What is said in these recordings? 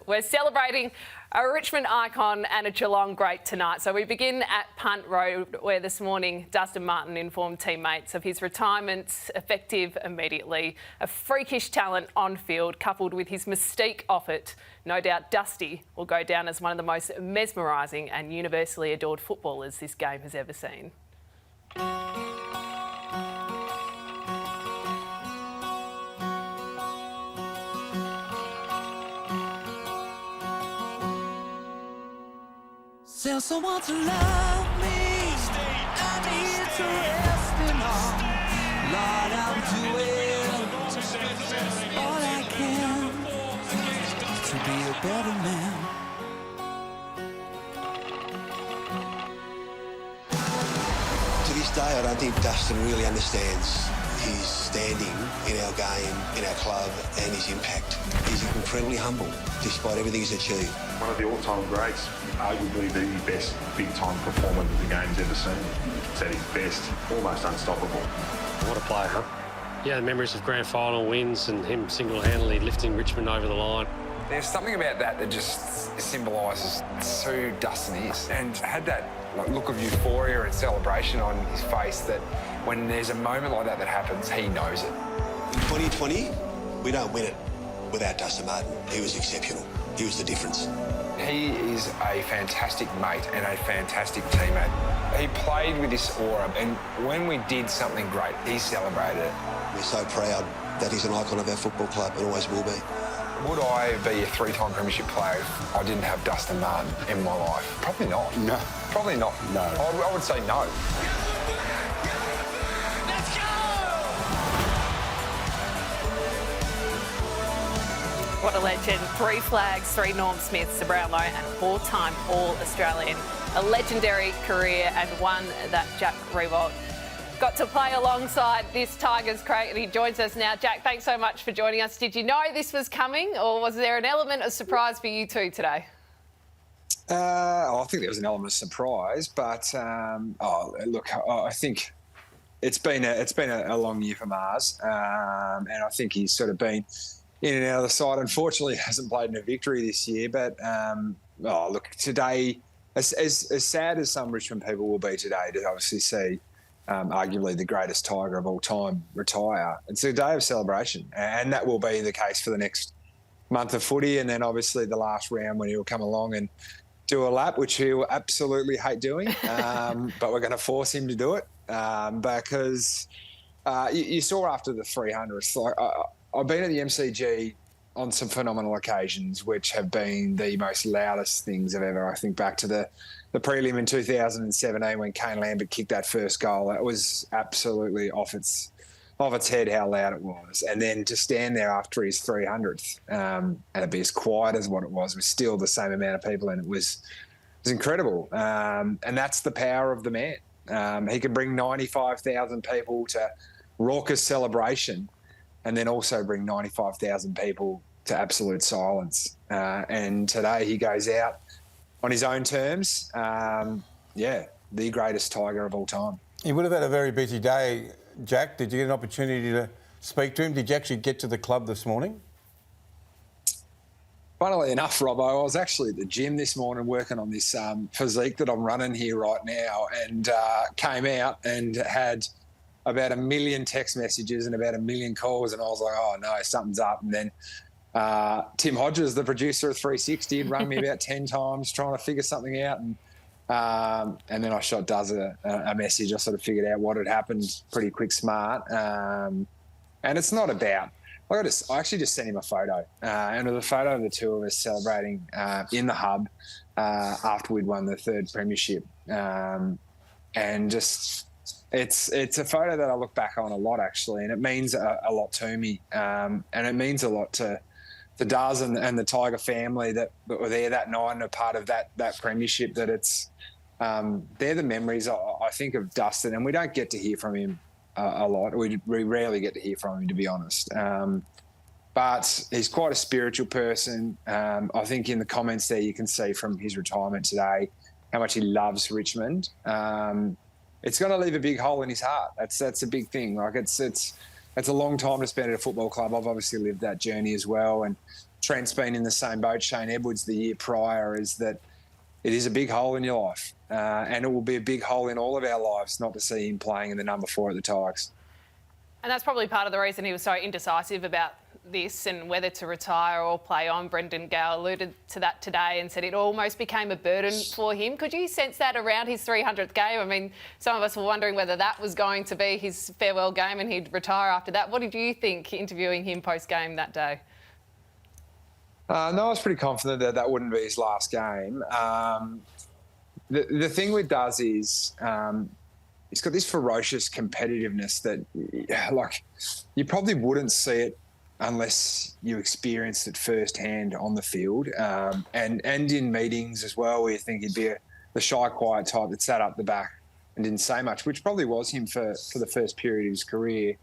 We're celebrating a Richmond icon and a Geelong great tonight. So we begin at Punt Road, where this morning Dustin Martin informed teammates of his retirement effective immediately. A freakish talent on field, coupled with his mystique off it. No doubt Dusty will go down as one of the most mesmerising and universally adored footballers this game has ever seen. Tell someone to love me. I need to rest in all. Lord, I'm doing all I can to be a better man. To this day, I don't think Dustin really understands his standing in our game, in our club, and his impact. He's incredibly humble, despite everything he's achieved. One of the all-time greats, arguably the best big-time performer that the game's ever seen. It's at his best, almost unstoppable. What a player, huh? Yeah, the memories of grand final wins and him single-handedly lifting Richmond over the line. There's something about that just symbolises who Dustin is, and had that look of euphoria and celebration on his face that when there's a moment like that happens, he knows it. In 2020, we don't win it without Dustin Martin. He was exceptional. He was the difference. He is a fantastic mate and a fantastic teammate. He played with this aura, and when we did something great, he celebrated it. We're so proud that he's an icon of our football club and always will be. Would I be a three-time premiership player if I didn't have Dustin Martin in my life? Probably not. No. Probably not. No. I would say no. What a legend. 3 flags, 3 Norm Smiths, a Brownlow and 4-time All-Australian. A legendary career and one that Jack Riewoldt got to play alongside this Tigers crate, and he joins us now. Jack, thanks so much for joining us. Did you know this was coming, or was there an element of surprise for you two today? I think there was an element of surprise, but look, I think it's been a long year for Mars, and I think he's sort of been in and out of the side. Unfortunately, hasn't played in a victory this year. But look, today, as sad as some Richmond people will be today to obviously see arguably the greatest Tiger of all time retire, it's a day of celebration, and that will be the case for the next month of footy, and then obviously the last round when he'll come along and do a lap, which he'll absolutely hate doing, but we're going to force him to do it because you saw after the 300th, like I've been at the MCG on some phenomenal occasions, which have been the most loudest things I've ever. I think back to the prelim in 2017 when Kane Lambert kicked that first goal. That was absolutely off its head how loud it was. And then to stand there after his 300th and it be as quiet as what it was with still the same amount of people, and it was incredible. And that's the power of the man. He can bring 95,000 people to raucous celebration, and then also bring 95,000 people to absolute silence. And today he goes out on his own terms. The greatest Tiger of all time. He would have had a very busy day, Jack. Did you get an opportunity to speak to him? Did you actually get to the club this morning? Funnily enough, Robbo, I was actually at the gym this morning working on this physique that I'm running here right now, and came out and had about 1 million text messages and about 1 million calls, and I was like, oh no, something's up. And then Tim Hodges, the producer of 360, had rung me about 10 times trying to figure something out, and then I shot Duz a message. I sort of figured out what had happened pretty quick smart, and it's not about. I actually just sent him a photo, and it was a photo of the two of us celebrating in the hub after we'd won the 3rd premiership, and just. It's a photo that I look back on a lot, actually, and it means a lot to me, and it means a lot to Duz and the Tiger family that were there that night and a part of that premiership. That it's they're the memories I think of Dustin, and we don't get to hear from him a lot. We rarely get to hear from him, to be honest. But he's quite a spiritual person. I think in the comments there you can see from his retirement today how much he loves Richmond. It's going to leave a big hole in his heart. That's a big thing. Like it's a long time to spend at a football club. I've obviously lived that journey as well, and Trent's been in the same boat, Shane Edwards, the year prior, is that it is a big hole in your life. And it will be a big hole in all of our lives not to see him playing in the number 4 at the Tigers. And that's probably part of the reason he was so indecisive about this and whether to retire or play on. Brendan Gale alluded to that today and said it almost became a burden for him. Could you sense that around his 300th game? I mean, some of us were wondering whether that was going to be his farewell game and he'd retire after that. What did you think interviewing him post-game that day? No, I was pretty confident that that wouldn't be his last game. The thing with Duz is he's got this ferocious competitiveness that, like, you probably wouldn't see it unless you experienced it firsthand on the field, and in meetings as well, where you think he'd be the shy, quiet type that sat up the back and didn't say much, which probably was him for the first period of his career.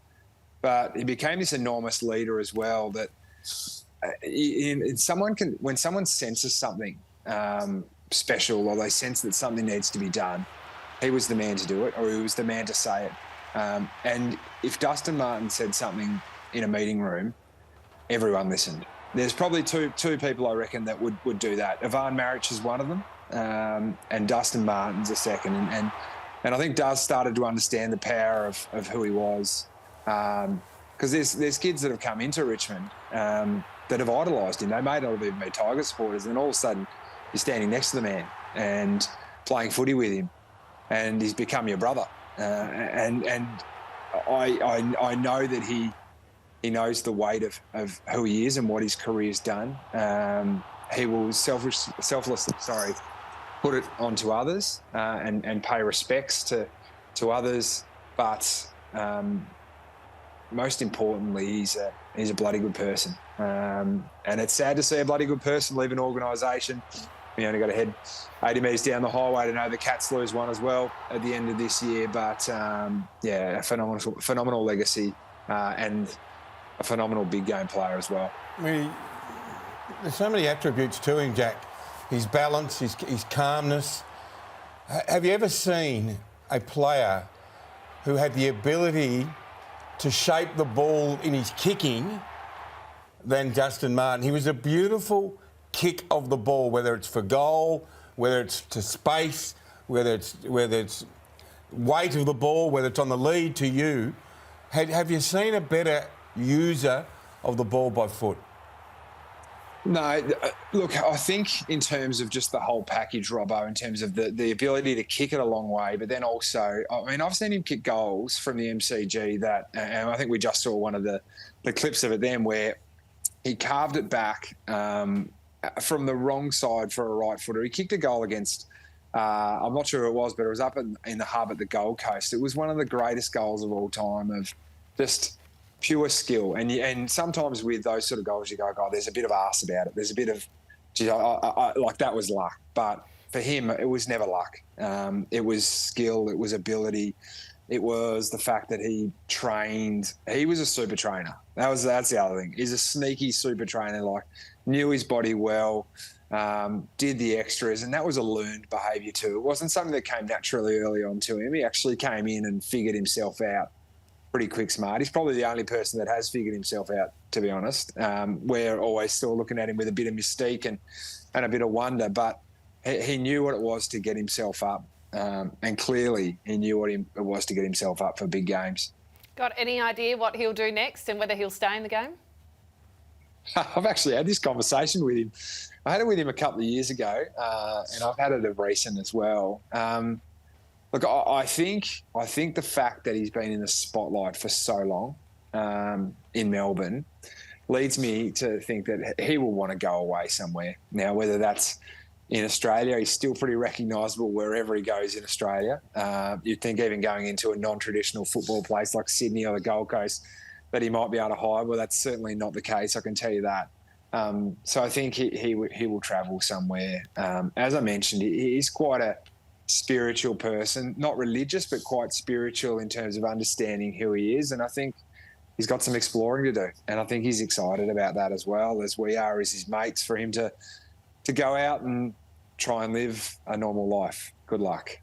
But he became this enormous leader as well that when someone senses something special, or they sense that something needs to be done, he was the man to do it, or he was the man to say it. And if Dustin Martin said something in a meeting room, everyone listened. There's probably two people, I reckon, that would do that. Ivan Maric is one of them, and Dustin Martin's a second. And I think Duz started to understand the power of who he was, because there's kids that have come into Richmond that have idolised him. They may not have even been Tiger supporters, and all of a sudden you're standing next to the man and playing footy with him, and he's become your brother. And I know that he knows the weight of who he is and what his career's done. He will selflessly put it onto others and pay respects to others. But most importantly, he's a bloody good person. And it's sad to see a bloody good person leave an organisation. We only got to head 80 metres down the highway to know the Cats lose one as well at the end of this year. But, a phenomenal legacy and a phenomenal big game player as well. I mean, there's so many attributes to him, Jack. His balance, his calmness. Have you ever seen a player who had the ability to shape the ball in his kicking than Dustin Martin? He was a beautiful kick of the ball, whether it's for goal, whether it's to space, whether it's weight of the ball, whether it's on the lead to you. Have you seen a better user of the ball by foot? No, look, I think in terms of just the whole package, Robbo, in terms of the ability to kick it a long way, but then also, I mean, I've seen him kick goals from the MCG that, and I think we just saw one of the clips of it then, where he carved it back from the wrong side for a right footer. He kicked a goal against, I'm not sure who it was, but it was up in the hub at the Gold Coast. It was one of the greatest goals of all time, of just pure skill. And sometimes with those sort of goals, you go, God, there's a bit of arse about it. There's a bit of, like, that was luck. But for him, it was never luck. It was skill. It was ability. It was the fact that he trained. He was a super trainer. That's the other thing. He's a sneaky super trainer, like, knew his body well, did the extras, and that was a learned behaviour too. It wasn't something that came naturally early on to him. He actually came in and figured himself out pretty quick smart. He's probably the only person that has figured himself out, to be honest. We're always still looking at him with a bit of mystique and a bit of wonder, but he knew what it was to get himself up, and clearly he knew what it was to get himself up for big games. Got any idea what he'll do next and whether he'll stay in the game? I've actually had this conversation with him. I had it with him a couple of years ago, and I've had it of recent as well. Look, I think the fact that he's been in the spotlight for so long in Melbourne leads me to think that he will want to go away somewhere. Now, whether that's in Australia, he's still pretty recognisable wherever he goes in Australia. You'd think even going into a non-traditional football place like Sydney or the Gold Coast that he might be able to hide. Well, that's certainly not the case, I can tell you that. So I think he will travel somewhere. As I mentioned, he's quite a spiritual person, not religious, but quite spiritual in terms of understanding who he is. And I think he's got some exploring to do. And I think he's excited about that as well, as we are as his mates, for him to go out and try and live a normal life. Good luck.